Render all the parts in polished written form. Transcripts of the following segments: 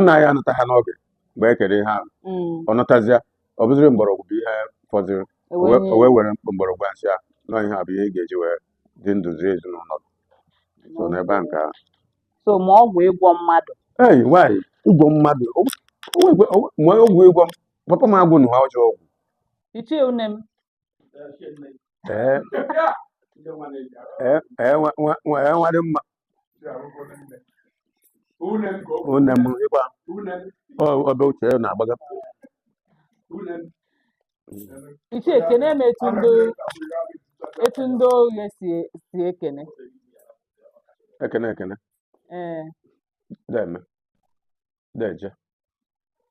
nna ya anụta ha n'oge mgbe e kere ihe ahụ ọ nọtazịa ọ bụziri mgbọrọgwụ bụ ihe fọdụrụ o wee were mgbọrọgwụ asị a nọ ihe a bụ ihe ị ga-eji wee dị ndụ zie ezinụlọ so n'ebe a nke ahụ so ma ọgwụ ịgwọ mmadụ nwaanyị ịgwọ mmadụ ma ọgwụ ịgwọ papa m agwụ na ha ọjọọ ọgwụ ichie une m nwadị mma une m ịgba ọbe uche na-agbaga ichie ekene m etu ndị oghe si ekene ekene deme deje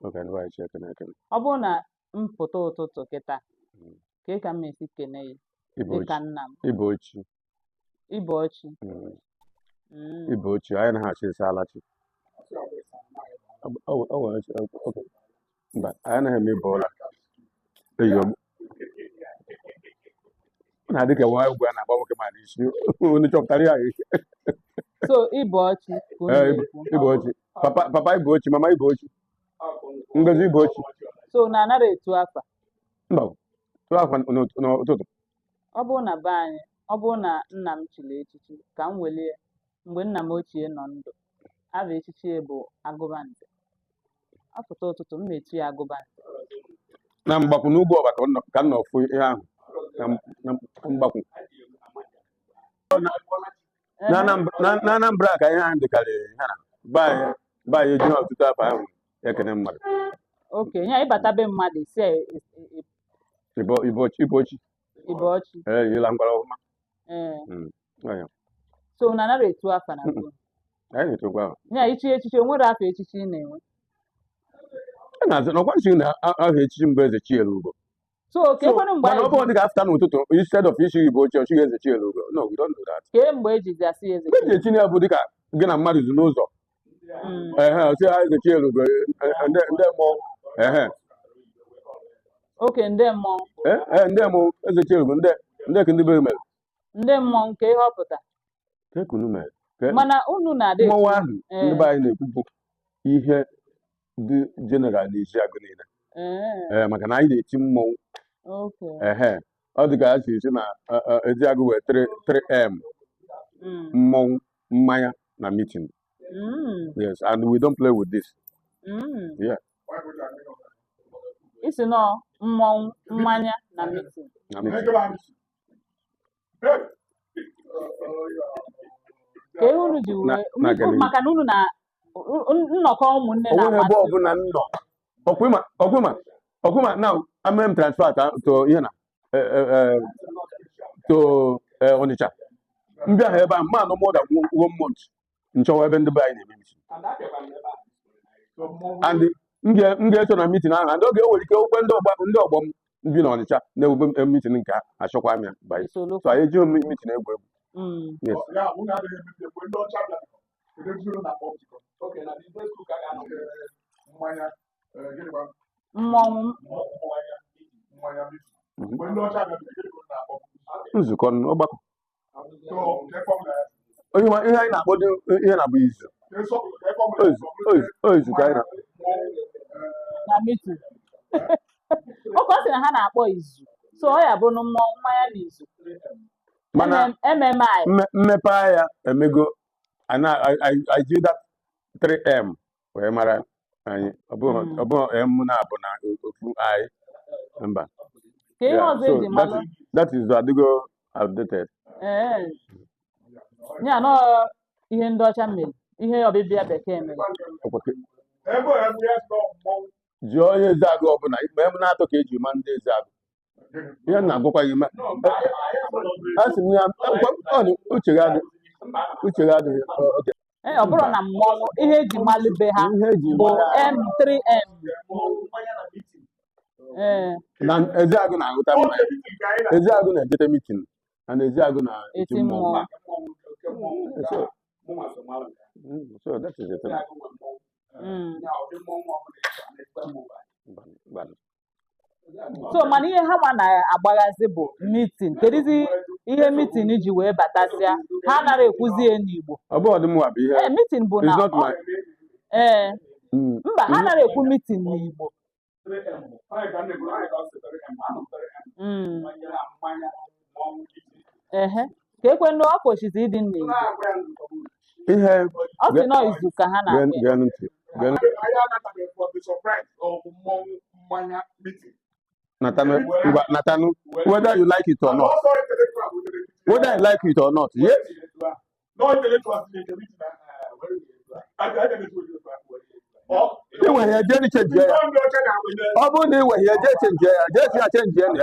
oge ndị nwaanyị chi ekene ọ bụrụ na m pụta ụtụtụ kịta ka m esi kene ya dịka nna m Ibochi anyị na-achị Isalachi mba anyị anaghị eme ibe ụla na dịka nwa ugwu a na-agba nwoke ma n'isi onye chọpụtara ya so Ibochi Ibochi papa Ibochi mama Ibochi Ngozi Ibochi so na anara etu afa mba tụ afa n'ụtụtụ ọ bụrụ na be anyị ọ bụrụ na nna m chiri echichi ka m welie mgbe nna m ochie nọ ndụ abụ echichi bụ Agụbandị apụta ụtụtụ m na-echi ya Agụbandị na mgbakwu n'ugwu ọba ka m nọfụ ihe ahụ na mgbakwu na Anambra ka ihe ahụ dịkarịrị ha na be anyị eji ọtụtụ afọ ahụ ekene mmadụ oke ya ịbata be mmadụ si Ibochi yila ngwara ọma so na anara etu afa na anyị na-etokwa ahụ ya ichi echichi onwere afọ echichi ị na-enwe na-azụ na ọkwanchi na ahụ echichi mgbe eze Chielugo so kekwenu mgbe mana ọ bụrụ dịka afta n'ụtụtụ instead of isi Ibochi ọchịghị eze Chielugo no we don't do that kee mgbe ejizi asị eze eji etinye ya bụ dịka gị na mmadụ zu n'ụzọ osi ha eze Chielugo ndị mmụọ oke ndị mmụọ ndị mmụọ eze Chielugo ndị ka ndị be mere ndị mmụọ nke ihe ọpụta kekunu mere mana unu na-adị mmọnwụ ahụ ndị be anyị na-ekwupụ ihe dị jeneral n'ezi agụ niile maka na anyị na-eti mmọnwụ ọ dị ka ha si esi na Eziagụ wee 3M mmọnwụ mmanya na meeting yes and we don't play with this yeah isi nọ mmọnwụ mmanya na meeting ka ihe unu ji wee maka na unu na nnọkọ ụmụnne na ebe ọbụla nnọ ọkwụma now amem transfer to ihe na to Onitsha mbịa ha ebe a mma anọ more than 1 month nchọwa ebe ndị be anyị na-eme meeting and m ga-eso na meeting ahụ and oge o nwere ike okwe ndị ọgbọ m bi na Onitsha na-ewube meeting nke achọkwa amịa banye so anyị ejighị meeting egwu mmọnwụ nzukọ ọgbakọ onye ihe anyị na-akpọ ihe na-abụ izu izu ka anyị na meeting oke ọ sị na ha na-akpọ izu so ọ ya bụ na mmọnwụ mmanya na izu mana mmepe ahịa emego anyị ji that 3M wee mara anyị ọ bụghị m na-abụ na ofu anyị mba ka ihe ọzọ eji mara that is adịgo outdated ya nọ ihe ndị ọcha mere ihe ọbịbịa bekee mere jụọ onye Eziagụ ọbụla ikpe m na-atọ ka eji ma ndị Eziagụ ihe na-agwakwa gị a sị m ya uche gị adịghị ọ bụrụ na mmọnwụ ihe eji malite ha bụ M3M na Eziagụ na-ahụta mmanya Eziagụ na-ejete meeting na Eziagụ na-eti mmọnwụ so that is it so mana ihe ha ma na-agbaghazi bụ meeting kedizi ihe meeting ji wee batasịa ha nara ekwuzie n'Igbo ọ bụ ọdịmwa bụ ihe meeting bụ na mba ha anaghị ekwu meeting n'Igbo ehe ka ekwenụ ọ kwesịrị ịdị n'Igbo ihe ọ sị nọ izu ka ha na-abịa Natanu, whether you like it or not. Whether you like it or not, yes. You were here, Jenny change here. Obonde were here, change here. Just here change here.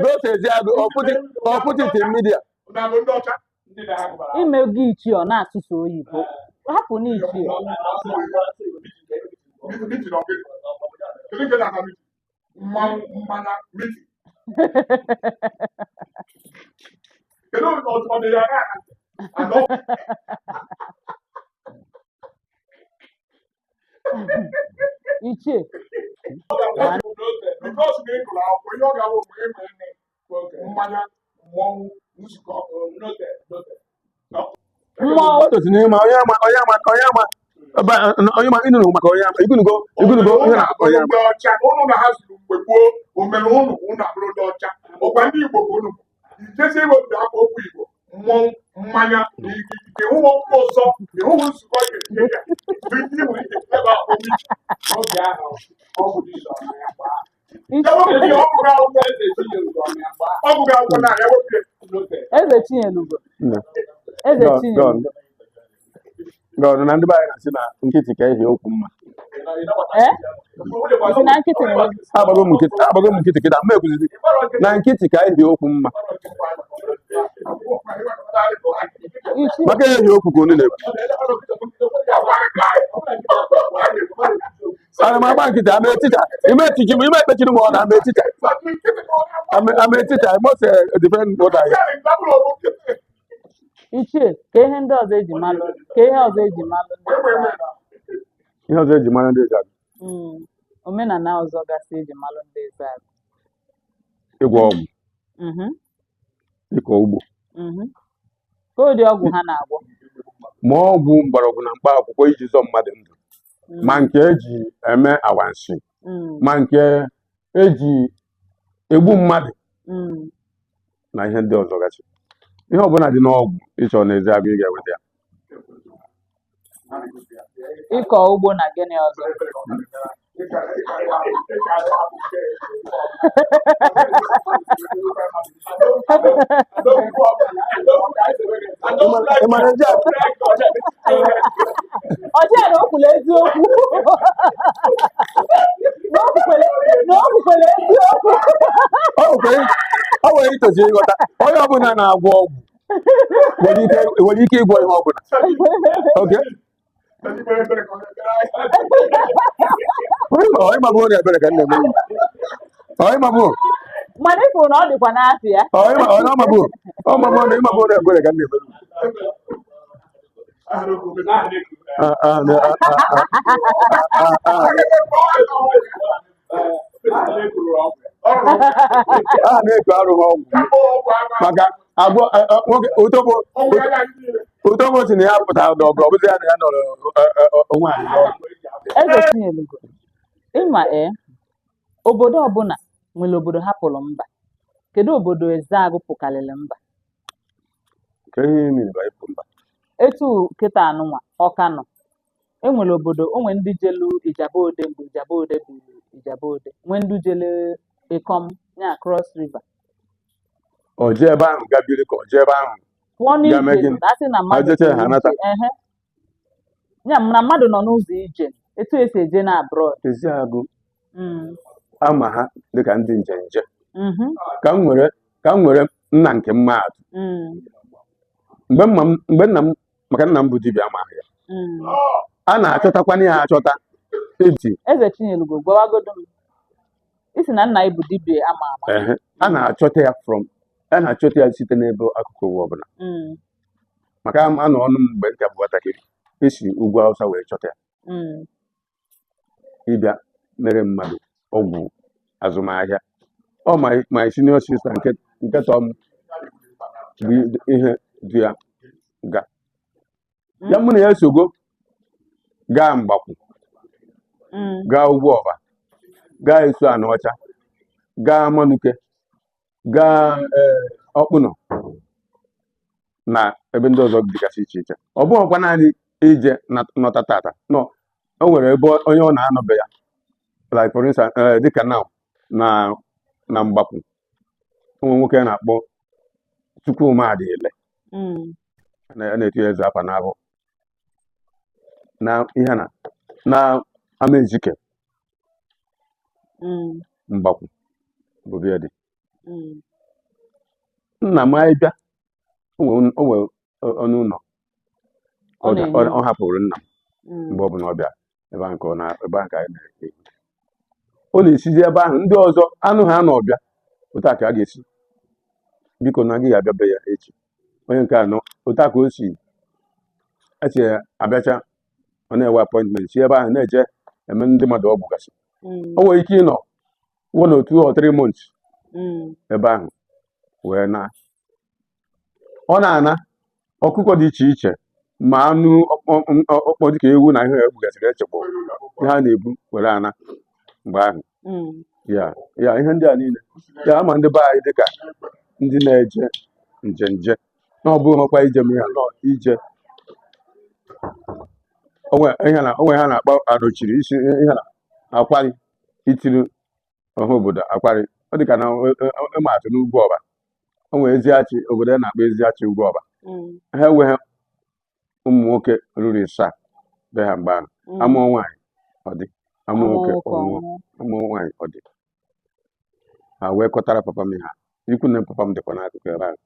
Those is or put it in media. Ime gị ichi ọ na-asụsụ oyibo hapụ n'ichi ichie mmọnwụ otu n'ime onye ama ịnụrụ maka onye ama igunugo ihe na onye ama ọcha ụnụ na ha zuru mgbe gboo omere ụnụ abụrụ ndị ọcha ọkwa ndị Igbo bụ ụnụ ijezi iwepụta akwa okwu Igbo mmọnwụ mmanya na ịhụwo mkpa ọzọ ịhụwo nzukọ ga-etinye ya ndị nwere ike ebe oge ahụ ọgwụ niile ọgwụ ga-agwụ na ya wepụta Eze Chinyelugo God na ndị be anyị na-asị na nkịtị ka ehi okwu mma na nkịtị agbago m nkịtị kịta mma ekwuziri na nkịtị ka ehi okwu mma maka ehi okwu ka onye na-ekwu ana m agba nkịtị ime ekpechiri m ọ na ama etita I must defend what I am. Ichie ka ihe ndị ọzọ eji malụ ihe ọzọ eji mara ndị Ezeagụ omenala ọzọ gasị eji malụ ndị Ezeagụ ịgwọ ọgwụ ịkọ ugbo ka ụdị ọgwụ ha na-agwọ ma ọgwụ mgbọrọgwụ na mkpa akwụkwọ iji zọ mmadụ ndụ ma nke eji eme awansi ma nke eji egbu mmadụ na ihe ndị ọzọ gasị ihe ọbụla dị n'ọgwụ ịchọ na Ezeagụ ị ga-eweta ya ịkọ ugbo na gịnị ọzọ ọjọọ na okwule eziokwu na okwukwele eziokwu ọ nwere itozi ịghọta onye ọbụla na-agwọ ọgwụ nwere ike ịgwọ ihe ọbụla ịmabụ onye ebere ka m na-eme mana ịfụ na ọ dịkwa n'afọ ya ọmabụ na ịmabụ onye ebere ka m na-eme a na-eku arụghị ọgwụ maka agwọ Utomo si na ya pụtara n'ọgụ ọ bụzi ya na ya nọrọ onwe anyị Eze Chinyelugo ịma obodo ọbụla nwere obodo hapụrụ mba kedu obodo Ezeagụ pụkarịrị mba ka ihe mere ba ịpụ mba etu kịta anụnwa Ọka nọ enwere obodo onwe ndị jelu Ijabode bụ Ijabode nwee ndị jele Ikom ya Cross River o jee ebe ahụ gabiri ka o jee ebe ahụ ya na mmadụ nọ n'ụzọ ije etu esi eje na abroad Ezeagụ ama ha dịka ndị njenje ka m nwere nna nke mmadụ mgbe nna m maka nna m bụ dibịa amaghị ya a na-achọtakwana ya achọta Eze Chinyelugo gwawagodo m isi na nna ị bụ dibịa ama ama a na-achọta ya site n'ebe akụkụ ụwa ọbụla maka anọ ọnụ m mgbe nke bụ nwatakịrị esi ugwu Awụsa wee chọta ya ịbịa mere mmadụ ọgwụ azụmahịa ọ my senior sister nke tọọ m bụ ihe dị ya ga ya mụ na ya sogo gaa Mgbakwu gaa Ugwuọba gaa Isuanaọcha gaa Amanuke gaa Ọkpụnọ na ebe ndị ọzọ dịgasị iche iche. Ọ bụghịkwa naanị ije nọta tata nọ, o nwere ebe onye ọ na-anọbe ya, like for instance dịka na Mgbakwu ụmụ nwoke a na-akpọ Chukwumadịle na-etinye eze afa n'ahụ na ihe na Amaezike Mgbakwu bụ bịa dị. Nna m anyị bịa o nwere onye ụlọ ọ hapụrụ nna m mgbe ọbụla ọ bịa ebe ahụ ka anyị na-ehi. Ọ na-esizi ebe ahụ ndị ọzọ anụ ha na ọbịa otu a ka a ga-esi biko na gị abịa be ya echi onye nke anọ otu a ka o si eche abịacha ọ na-ewe apọịntment si ebe ahụ na-eje eme ndị mmadụ ọgwụ gasị. O nwere ike ịnọ 1 or 2 or 3 months ebe ahụ wee ọ na-ana ọkụkọ dị iche iche ma anụ ọkpọ dịka ewu na ihe egbugasịrị echekpọ ihe a na-ebu were ana mgbe ahụ ya ihe ndị a niile ya ama ndị be anyị dịka ndị na-eje nje na ọ bụghị ọkwa ije m ya nọ ije onwe ha na-akpọ adochiri isi ihe na akwari itiri ọha obodo akwari ọ dịka na ịmatụ n'Ugwuọba o nwere Eziachi obodo a na-akpọ Eziachi Ugwuọba ha enweghị ụmụ nwoke ruru 7 be ha mgbe ahụ amụọ nwaanyị ọ dị amụọ nwoke amụọ nwaanyị ọ dị ha wee kọtara papa m ha ikwu na papa m dịkwa n'akụkụ ebe ahụ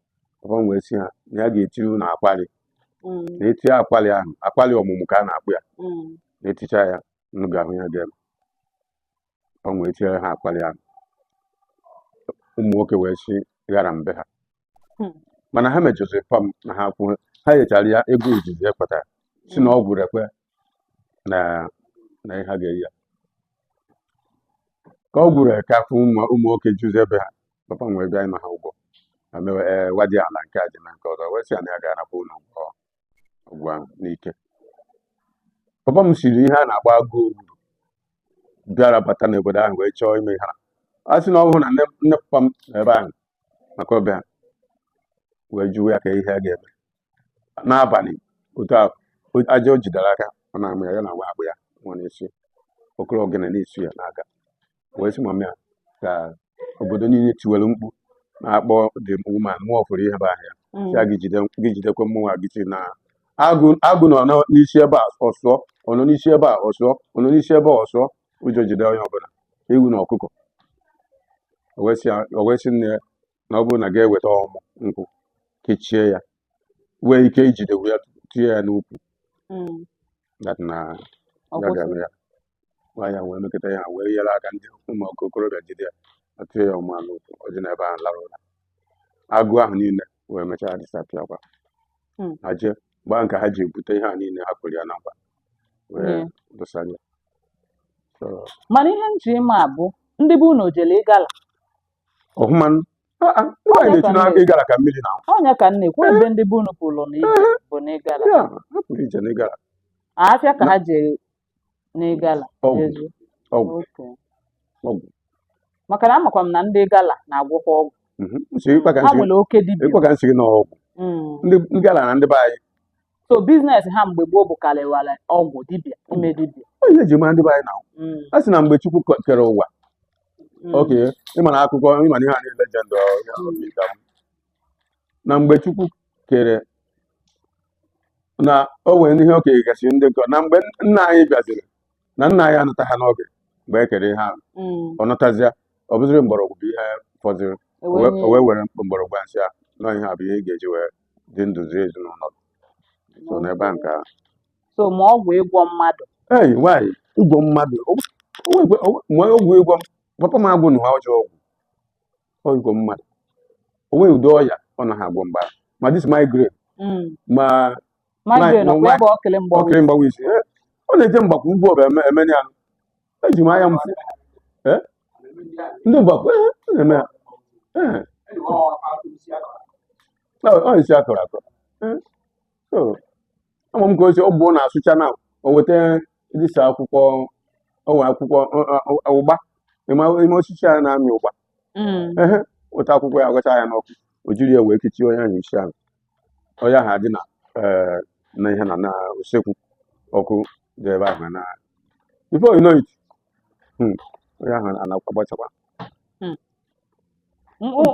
papa m wee si ha na ya ga-etiri na akwari na etinye akwali ahụ akwali ọmụmụ ka a na-akpụ ya na eticha ya unu ga-ahụ ya ga-eme papa m wee tinyere ha akwali ahụ ụmụ nwoke wee si ghara mbe ha mana ha mejọziri pam na ha kwụ ha nyechara ya ego izizi ekpatara si na ọgwụ rekwe na ihe ha ga-eyi ya ka ọ gwụrụ ka afọ ụmụ nwoke juzi ebe ha papa m wee bịa ịnọ ha ụgwọ na mewe wadi ala nke a dị na nke ọzọ wee sị na ya ga-anapụ ụlọ ọgwụ ahụ n'ike. Papa m siri ihe a na-agba agụ ogburu bịara bata n'obodo ahụ wee chọọ ime ha a sị na ọ bụrụ na nne papa m ebe ahụ maka ọbịa wee jụọ ya ka ihe a ga-eme n'abalị otu ahụ aja o jidere aka ọ na-amụ ya na nwa akpụ ya nọ n'isi okoro ogene n'isi ya n'aka wee sị mama ya ka obodo niile tiwere mkpu na-akpọ the woman mụọ ọfụrụ ihe be ahụ ya ya gị jidekwa mmụnwa gị na agụ nọ n'isi ebe a ọsụọ ọ nọ n'isi ebe a ọsụọ ọ nọ n'isi ebe a ọsụọ ụjọ jide onye ọbụla ewu na ọkụkọ o wee sị nne ya na ọ bụrụ na ga-eweta ọmụ nkwụ kechie ya nwee ike ijide ya tinye ya n'ukwu na ya ga-eme ya nwaanyị wee mekọta ya wee nyere aka ndị ụmụ okorobịa jide ya atụnye ya ọma n'ukwu ọ dị n'ebe ahụ lara ụra agụ ahụ niile wee mechaa disapịakwa ha jee gbaa nke ha ji ebute ihe a niile ha kụrụ ya na mkpa wee dosara ya. Mana ihe nji ịma bụ ndị bụ unu jele ịgala ọhụmanụ nwaanyị na-esi n'aka ịgala ka mmiri na ọnya ka nna ekwu ebe ndị bụ unu pụrụ na ije bụ n'ịgala ha pụrụ ije n'ịgala afịa ka ha jere n'ịgala ọgwụ maka na amakwa m na ndị gala na-agwọkwa ọgwụ ha nwere oke dibịa ịkwa ka nsị na ọgwụ ndị gala na ndị be anyị so biznes ha mgbe gboo bụ karịwara ọgwụ dibịa ime dibịa ihe eji mara ndị be anyị na a sị na mgbe Chukwu kere ụwa oke ịma na akụkọ ịma na ihe a niile legend na mgbe Chukwu kere na o nwere ihe okenye gasị ndị nkọ na mgbe nna anyị bịaziri na nna anyị anata ha n'oge mgbe e kere ihe ahụ ọ nọtazịa ọ bụziri mgbọrọgwụ bụ ihe fọdụrụ o wee were mgbọrọgwụ ansị a nọ ihe a bụ ihe ị ga-eji wee dị ndụ zie ezinụlọ so n'ebe a nke ahụ so ma ọgwụ ịgwọ mmadụ nwaanyị ịgwọ mmadụ ma ọgwụ ịgwọ papa m agwụ na ha ọjọọ ọgwụ ịgwọ mmadụ o nweghị ụdị ọya ọ naghị agwọ mgbe ma dis migraine ma ọkịrị mgbawa isi ọ na-eje Mgbakwu Ugwuọba emeni ya eji m anya m ndị Mgbakwu na-eme ya ọ isi akọrọ akọ ama m ka o si ọ bụ na-asụcha na o weta dịsa akwụkwọ onwe akwụkwọ ụgba ime osisi a na-amị ụgba ehe weta akwụkwọ ya gọcha ya n'ọkụ o jiri ya wee kechie onye ahụ isi ahụ onye ahụ adị na ihe na usekwu ọkụ dị ebe ahụ na before you know it onye ahụ na-agbachakwa.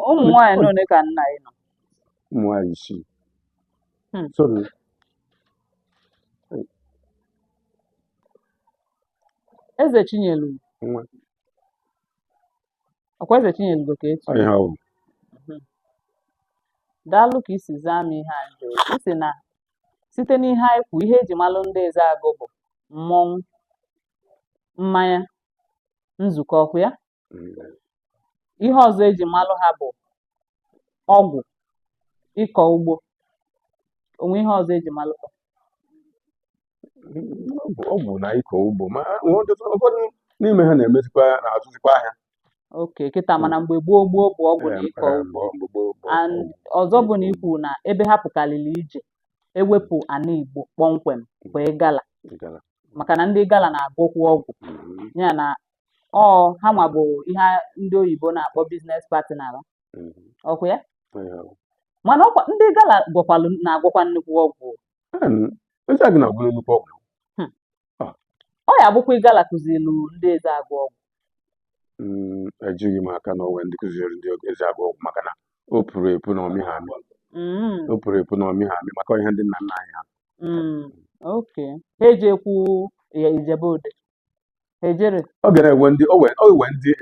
Ụmụ nwaanyị n'one ka nna ị nọ? Ụmụ nwaanyị 6. Sorry. Eze Chinyelu. Ọkwa Eze Chinyelu ka echi? Ihe ọ bụ. Daalụ ka isi zaa m ihe a jụrụ. Isi na site n'ihe anyị kwu ihe eji malụ ndị Ezeagụ bụ mmọnwụ, mmanya, nzukọ ọkụ ya. Ihe ọzọ eji malụ ha bụ ọgwụ, ịkọ ugbo. Onwe ihe ọzọ eji malụ ha? Ọgwụ na ịkọ ugbo ma ụfọdụ n'ime ha na-emezikwa na-azụzikwa ahịa. Oke, kịta mana mgbe gboo bụ ọgwụ na ịkọ ugbo. Ọzọ bụ na ikwu na ebe ha pụkalili ije ewepụ ana Igbo kpọmkwem bụ Igala, maka na ndị Igala na-agwọkwu ọgwụ ya na ha nwa bụ ihe ndị oyibo na-akpọ biznes partner ọkwa ya. Mana ndị Igala na-agwọkwa nnukwu ọgwụ. Ọ ya bụkwa Igala kụzielu ndị Ezeagụ ọgwụ. Ejighị m aka na onwe ndị kụziri ndị Ezeagụ ọgwụ maka na o pụrụ epu na ọmị ha amị. O pụrụ epu na ọmị ha amị maka ihe ndị nna nna anyị ha. Oke, ha ejekwu Ijebode. Ha ejere? Ọ gara ewe ndị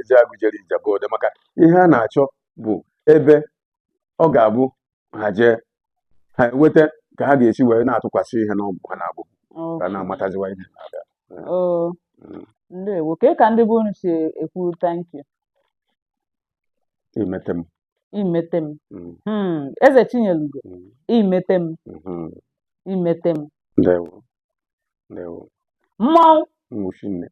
Ezeagụ jere Ijebode maka ihe a na-achọ bụ ebe ọ ga-abụ ha jee ha eweta ka ha ga-esi wee na-atụkwasị ihe n'ọgwụ ha na-abụ ka na-amataziwa ihe na-aga. Ndewo. Ka ndị bụ unu si ekwu thank you? Imete m. Imete m. Eze Chinyelugo. Imete m. Imete m. Ndewo. Ndewo. Mmọnwụ. Nwụchinne.